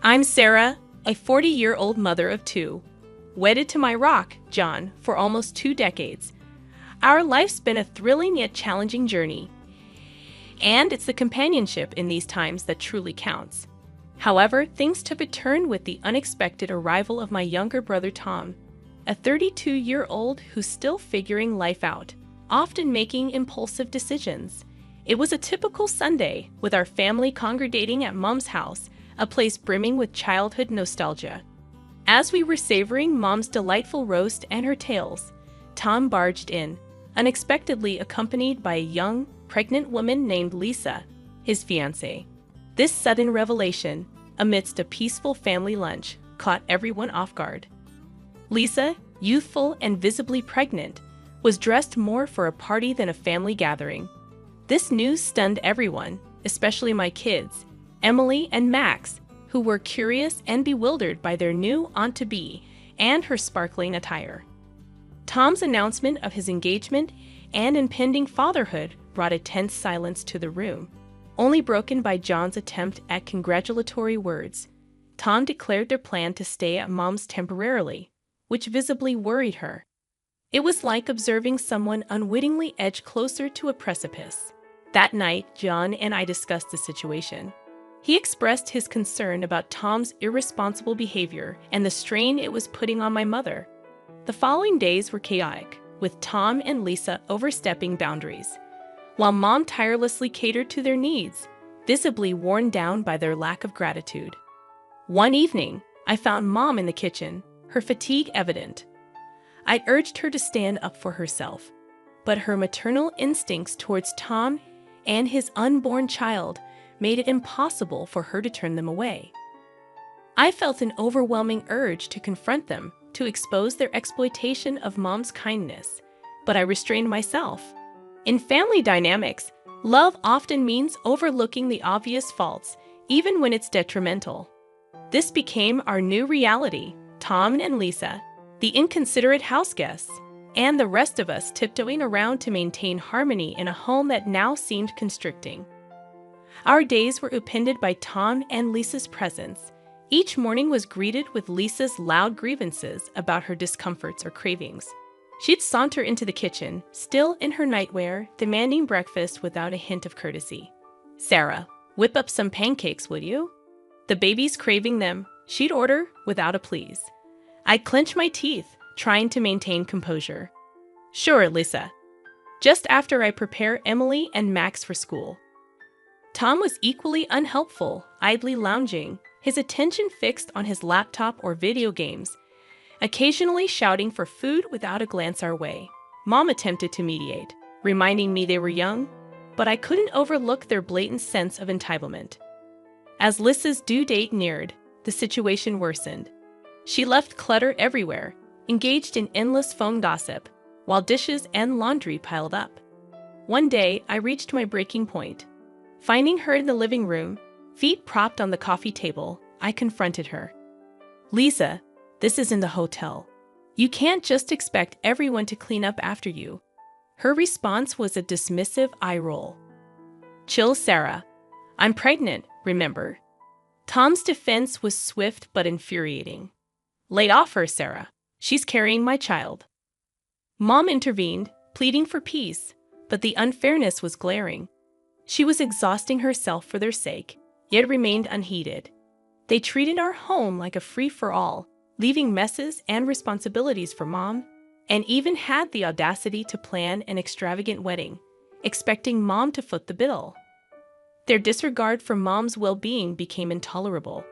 I'm Sarah, a 40-year-old mother of two, wedded to my rock, John, for almost 2 decades. Our life's been a thrilling yet challenging journey, and it's the companionship in these times that truly counts. However, things took a turn with the unexpected arrival of my younger brother Tom, a 32-year-old who's still figuring life out, often making impulsive decisions. It was a typical Sunday, with our family congregating at Mom's house, a place brimming with childhood nostalgia. As we were savoring Mom's delightful roast and her tales, Tom barged in, unexpectedly accompanied by a young, pregnant woman named Lisa, his fiancée. This sudden revelation, amidst a peaceful family lunch, caught everyone off guard. Lisa, youthful and visibly pregnant, was dressed more for a party than a family gathering. This news stunned everyone, especially my kids, Emily and Max, who were curious and bewildered by their new aunt-to-be and her sparkling attire. Tom's announcement of his engagement and impending fatherhood brought a tense silence to the room, only broken by John's attempt at congratulatory words. Tom declared their plan to stay at Mom's temporarily, which visibly worried her. It was like observing someone unwittingly edge closer to a precipice. That night, John and I discussed the situation. He expressed his concern about Tom's irresponsible behavior and the strain it was putting on my mother. The following days were chaotic, with Tom and Lisa overstepping boundaries, while Mom tirelessly catered to their needs, visibly worn down by their lack of gratitude. One evening, I found Mom in the kitchen, her fatigue evident. I'd urged her to stand up for herself, but her maternal instincts towards Tom and his unborn child made it impossible for her to turn them away. I felt an overwhelming urge to confront them, to expose their exploitation of Mom's kindness, but I restrained myself. In family dynamics, love often means overlooking the obvious faults, even when it's detrimental. This became our new reality: Tom and Lisa, the inconsiderate house guests, and the rest of us tiptoeing around to maintain harmony in a home that now seemed constricting. Our days were upended by Tom and Lisa's presence. Each morning was greeted with Lisa's loud grievances about her discomforts or cravings. She'd saunter into the kitchen, still in her nightwear, demanding breakfast without a hint of courtesy. "Sarah, whip up some pancakes, would you?" The baby's craving them, she'd order without a please. I'd clench my teeth, trying to maintain composure. "Sure, Lisa." Just after I prepare Emily and Max for school. Tom was equally unhelpful, idly lounging, his attention fixed on his laptop or video games, occasionally shouting for food without a glance our way. Mom attempted to mediate, reminding me they were young, but I couldn't overlook their blatant sense of entitlement. As Lisa's due date neared, the situation worsened. She left clutter everywhere, engaged in endless phone gossip, while dishes and laundry piled up. One day, I reached my breaking point. Finding her in the living room, feet propped on the coffee table, I confronted her. "Lisa, this isn't a hotel. You can't just expect everyone to clean up after you." Her response was a dismissive eye roll. "Chill, Sarah. I'm pregnant, remember?" Tom's defense was swift but infuriating. "Lay off her, Sarah. She's carrying my child." Mom intervened, pleading for peace, but the unfairness was glaring. She was exhausting herself for their sake, yet remained unheeded. They treated our home like a free-for-all, leaving messes and responsibilities for Mom, and even had the audacity to plan an extravagant wedding, expecting Mom to foot the bill. Their disregard for Mom's well-being became intolerable.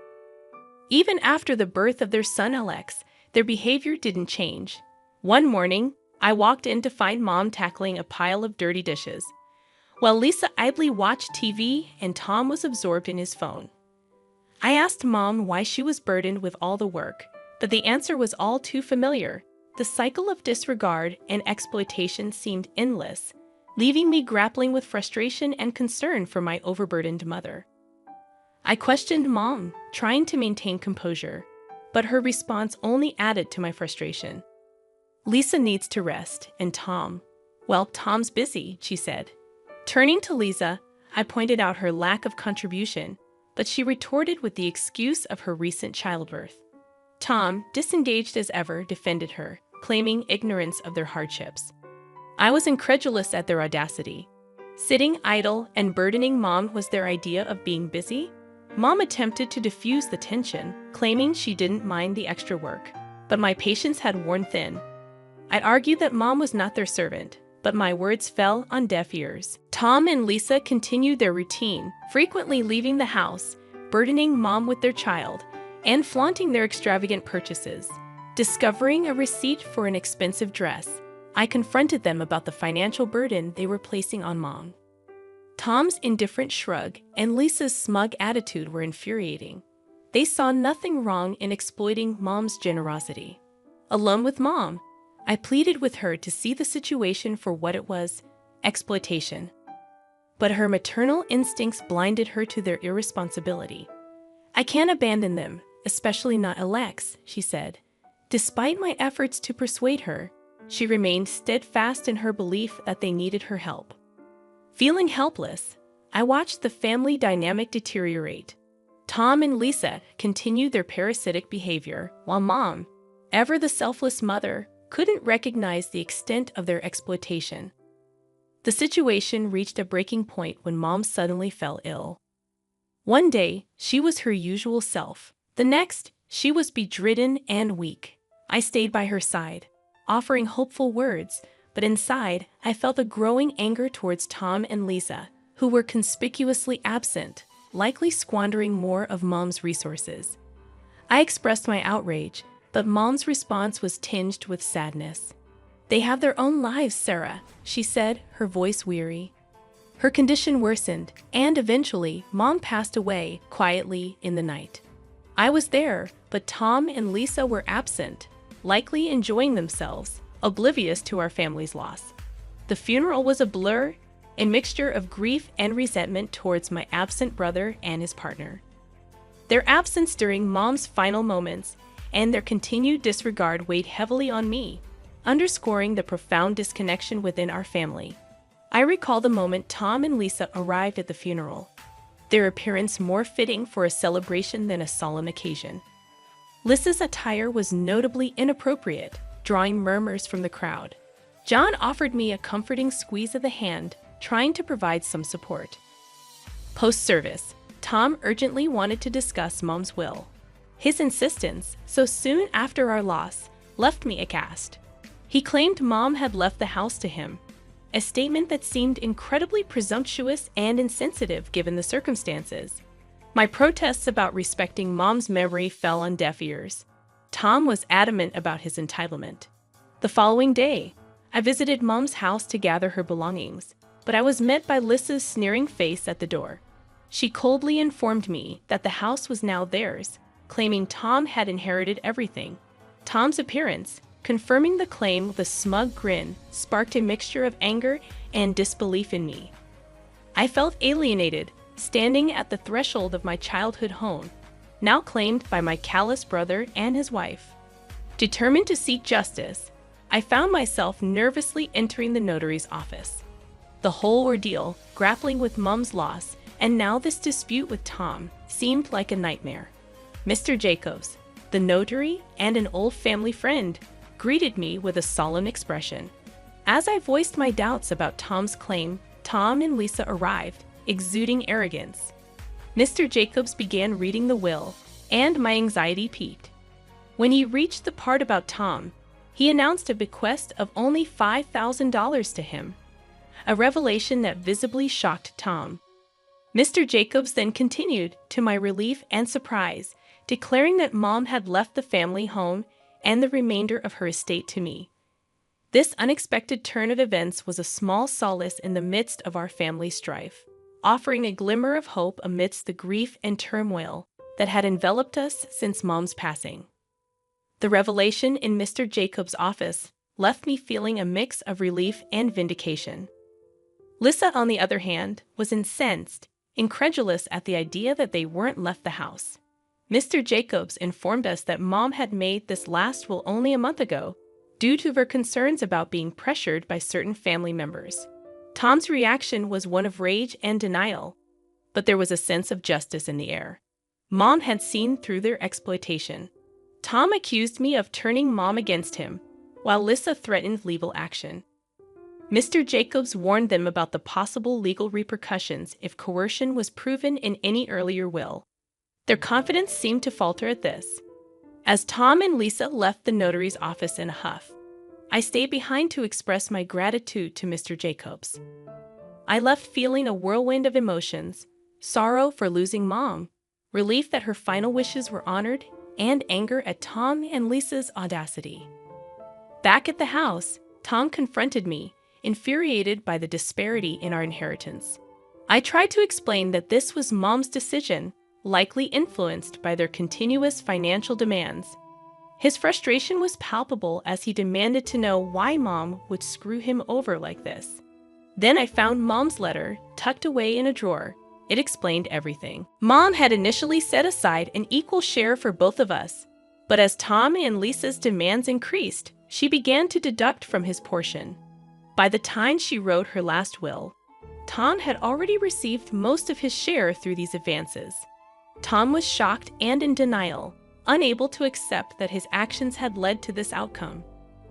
Even after the birth of their son Alex, their behavior didn't change. One morning, I walked in to find Mom tackling a pile of dirty dishes, while Lisa idly watched TV and Tom was absorbed in his phone. I asked Mom why she was burdened with all the work, but the answer was all too familiar. The cycle of disregard and exploitation seemed endless, leaving me grappling with frustration and concern for my overburdened mother. I questioned Mom, trying to maintain composure, but her response only added to my frustration. "Lisa needs to rest, and Tom's busy," she said. Turning to Lisa, I pointed out her lack of contribution, but she retorted with the excuse of her recent childbirth. Tom, disengaged as ever, defended her, claiming ignorance of their hardships. I was incredulous at their audacity. Sitting idle and burdening Mom was their idea of being busy? Mom attempted to diffuse the tension, claiming she didn't mind the extra work, but my patience had worn thin. I'd argued that Mom was not their servant, but my words fell on deaf ears. Tom and Lisa continued their routine, frequently leaving the house, burdening Mom with their child, and flaunting their extravagant purchases. Discovering a receipt for an expensive dress, I confronted them about the financial burden they were placing on Mom. Tom's indifferent shrug and Lisa's smug attitude were infuriating. They saw nothing wrong in exploiting Mom's generosity. Alone with Mom, I pleaded with her to see the situation for what it was, exploitation. But her maternal instincts blinded her to their irresponsibility. I can't abandon them, especially not Alex, she said. Despite my efforts to persuade her, she remained steadfast in her belief that they needed her help. Feeling helpless, I watched the family dynamic deteriorate. Tom and Lisa continued their parasitic behavior, while Mom, ever the selfless mother, couldn't recognize the extent of their exploitation. The situation reached a breaking point when Mom suddenly fell ill. One day, she was her usual self. The next, she was bedridden and weak. I stayed by her side, offering hopeful words, but inside, I felt a growing anger towards Tom and Lisa, who were conspicuously absent, likely squandering more of Mom's resources. I expressed my outrage, but Mom's response was tinged with sadness. "They have their own lives, Sarah," she said, her voice weary. Her condition worsened, and eventually, Mom passed away quietly in the night. I was there, but Tom and Lisa were absent, likely enjoying themselves, oblivious to our family's loss. The funeral was a blur, a mixture of grief and resentment towards my absent brother and his partner. Their absence during Mom's final moments and their continued disregard weighed heavily on me, underscoring the profound disconnection within our family. I recall the moment Tom and Lisa arrived at the funeral, their appearance more fitting for a celebration than a solemn occasion. Lisa's attire was notably inappropriate, drawing murmurs from the crowd. John offered me a comforting squeeze of the hand, trying to provide some support. Post-service, Tom urgently wanted to discuss Mom's will. His insistence, so soon after our loss, left me aghast. He claimed Mom had left the house to him, a statement that seemed incredibly presumptuous and insensitive given the circumstances. My protests about respecting Mom's memory fell on deaf ears. Tom was adamant about his entitlement. The following day, I visited Mom's house to gather her belongings, but I was met by Lisa's sneering face at the door. She coldly informed me that the house was now theirs, claiming Tom had inherited everything. Tom's appearance, confirming the claim with a smug grin, sparked a mixture of anger and disbelief in me. I felt alienated, standing at the threshold of my childhood home, now claimed by my callous brother and his wife. Determined to seek justice, I found myself nervously entering the notary's office. The whole ordeal, grappling with Mom's loss, and now this dispute with Tom, seemed like a nightmare. Mr. Jacobs, the notary and an old family friend, greeted me with a solemn expression. As I voiced my doubts about Tom's claim, Tom and Lisa arrived, exuding arrogance. Mr. Jacobs began reading the will, and my anxiety peaked. When he reached the part about Tom, he announced a bequest of only $5,000 to him, a revelation that visibly shocked Tom. Mr. Jacobs then continued, to my relief and surprise, declaring that Mom had left the family home and the remainder of her estate to me. This unexpected turn of events was a small solace in the midst of our family strife, offering a glimmer of hope amidst the grief and turmoil that had enveloped us since Mom's passing. The revelation in Mr. Jacobs' office left me feeling a mix of relief and vindication. Lisa, on the other hand, was incensed, incredulous at the idea that they weren't left the house. Mr. Jacobs informed us that Mom had made this last will only a month ago, due to her concerns about being pressured by certain family members. Tom's reaction was one of rage and denial. but there was a sense of justice in the air. Mom had seen through their exploitation. Tom accused me of turning Mom against him, while Lisa threatened legal action. Mr. Jacobs warned them about the possible legal repercussions if coercion was proven in any earlier will. Their confidence seemed to falter at this. As Tom and Lisa left the notary's office in a huff, I stayed behind to express my gratitude to Mr. Jacobs. I left feeling a whirlwind of emotions: sorrow for losing Mom, relief that her final wishes were honored, and anger at Tom and Lisa's audacity. Back at the house, Tom confronted me, infuriated by the disparity in our inheritance. I tried to explain that this was Mom's decision, likely influenced by their continuous financial demands. His frustration was palpable as he demanded to know why Mom would screw him over like this. Then I found Mom's letter tucked away in a drawer. It explained everything. Mom had initially set aside an equal share for both of us, but as Tom and Lisa's demands increased, she began to deduct from his portion. By the time she wrote her last will, Tom had already received most of his share through these advances. Tom was shocked and in denial, unable to accept that his actions had led to this outcome.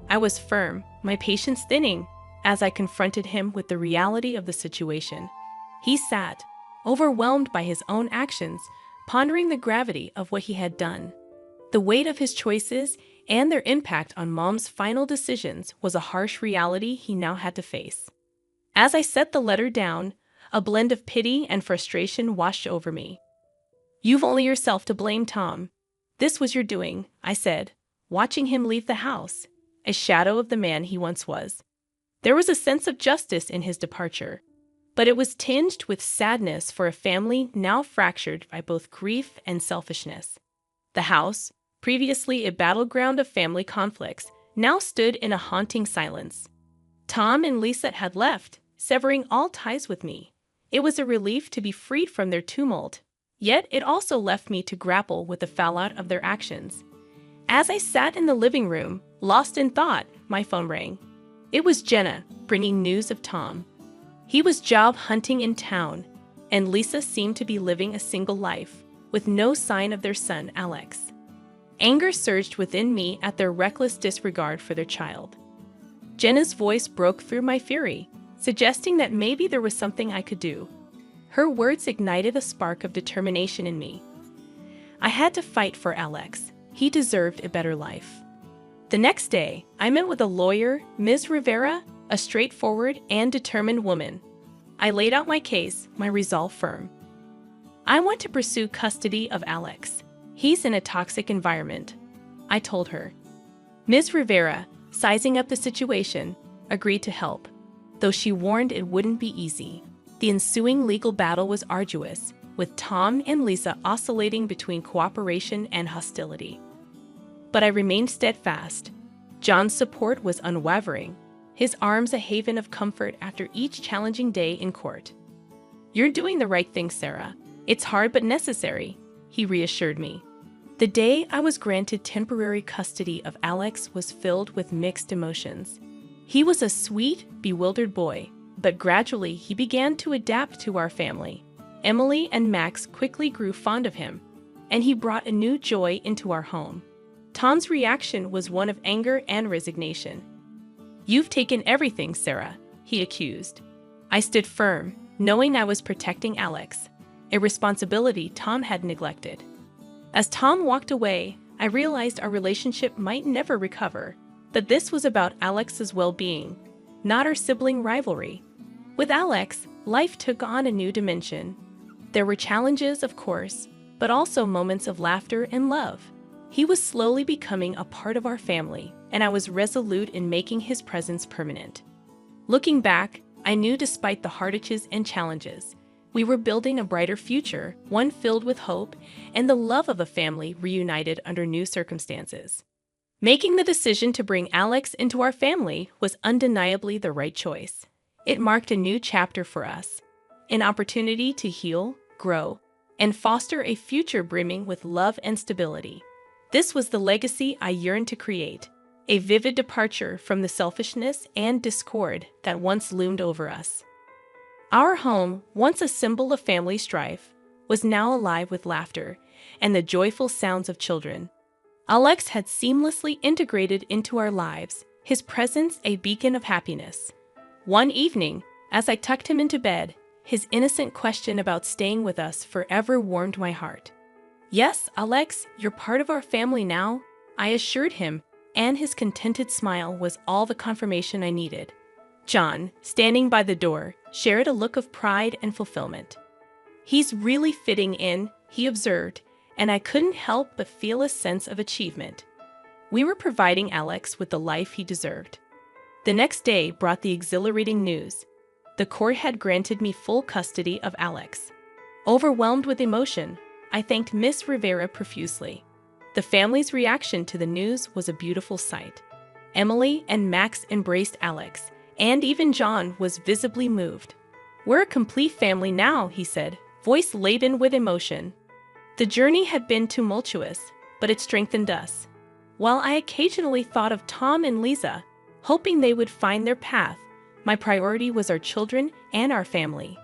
I was firm, my patience thinning, as I confronted him with the reality of the situation. He sat, overwhelmed by his own actions, pondering the gravity of what he had done. The weight of his choices and their impact on Mom's final decisions was a harsh reality he now had to face. As I set the letter down, a blend of pity and frustration washed over me. "You've only yourself to blame, Tom. This was your doing," I said, watching him leave the house, a shadow of the man he once was. There was a sense of justice in his departure, but it was tinged with sadness for a family now fractured by both grief and selfishness. The house, previously a battleground of family conflicts, now stood in a haunting silence. Tom and Lisa had left, severing all ties with me. It was a relief to be freed from their tumult, yet it also left me to grapple with the fallout of their actions. As I sat in the living room, lost in thought, my phone rang. It was Jenna, bringing news of Tom. He was job hunting in town, and Lisa seemed to be living a single life, with no sign of their son, Alex. Anger surged within me at their reckless disregard for their child. Jenna's voice broke through my fury, suggesting that maybe there was something I could do. Her words ignited a spark of determination in me. I had to fight for Alex. He deserved a better life. The next day, I met with a lawyer, Ms. Rivera, a straightforward and determined woman. I laid out my case, my resolve firm. "I want to pursue custody of Alex. He's in a toxic environment," I told her. Ms. Rivera, sizing up the situation, agreed to help, though she warned it wouldn't be easy. The ensuing legal battle was arduous, with Tom and Lisa oscillating between cooperation and hostility. But I remained steadfast. John's support was unwavering, his arms a haven of comfort after each challenging day in court. "You're doing the right thing, Sarah. It's hard but necessary," he reassured me. The day I was granted temporary custody of Alex was filled with mixed emotions. He was a sweet, bewildered boy, but gradually he began to adapt to our family. Emily and Max quickly grew fond of him, and he brought a new joy into our home. Tom's reaction was one of anger and resignation. "You've taken everything, Sarah," he accused. I stood firm, knowing I was protecting Alex, a responsibility Tom had neglected. As Tom walked away, I realized our relationship might never recover, but this was about Alex's well-being, not our sibling rivalry. With Alex, life took on a new dimension. There were challenges, of course, but also moments of laughter and love. He was slowly becoming a part of our family, and I was resolute in making his presence permanent. Looking back, I knew despite the hardships and challenges, we were building a brighter future, one filled with hope and the love of a family reunited under new circumstances. Making the decision to bring Alex into our family was undeniably the right choice. It marked a new chapter for us, an opportunity to heal, grow, and foster a future brimming with love and stability. This was the legacy I yearned to create, a vivid departure from the selfishness and discord that once loomed over us. Our home, once a symbol of family strife, was now alive with laughter and the joyful sounds of children. Alex had seamlessly integrated into our lives, his presence a beacon of happiness. One evening, as I tucked him into bed, his innocent question about staying with us forever warmed my heart. "Yes, Alex, you're part of our family now," I assured him, and his contented smile was all the confirmation I needed. John, standing by the door, shared a look of pride and fulfillment. "He's really fitting in," he observed, and I couldn't help but feel a sense of achievement. We were providing Alex with the life he deserved. The next day brought the exhilarating news. The court had granted me full custody of Alex. Overwhelmed with emotion, I thanked Miss Rivera profusely. The family's reaction to the news was a beautiful sight. Emily and Max embraced Alex, and even John was visibly moved. "We're a complete family now," he said, voice laden with emotion. The journey had been tumultuous, but it strengthened us. While I occasionally thought of Tom and Lisa, hoping they would find their path, my priority was our children and our family.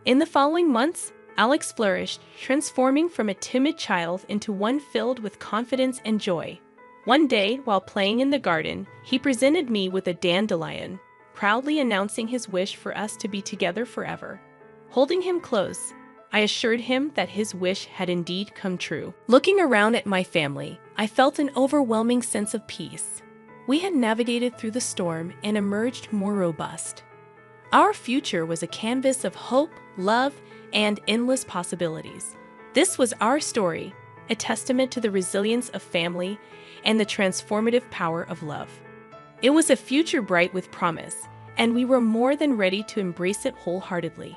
In the following months, Alex flourished, transforming from a timid child into one filled with confidence and joy. One day, while playing in the garden, he presented me with a dandelion, proudly announcing his wish for us to be together forever. Holding him close, I assured him that his wish had indeed come true. Looking around at my family, I felt an overwhelming sense of peace. We had navigated through the storm and emerged more robust. Our future was a canvas of hope, love, and endless possibilities. This was our story, a testament to the resilience of family and the transformative power of love. It was a future bright with promise, and we were more than ready to embrace it wholeheartedly.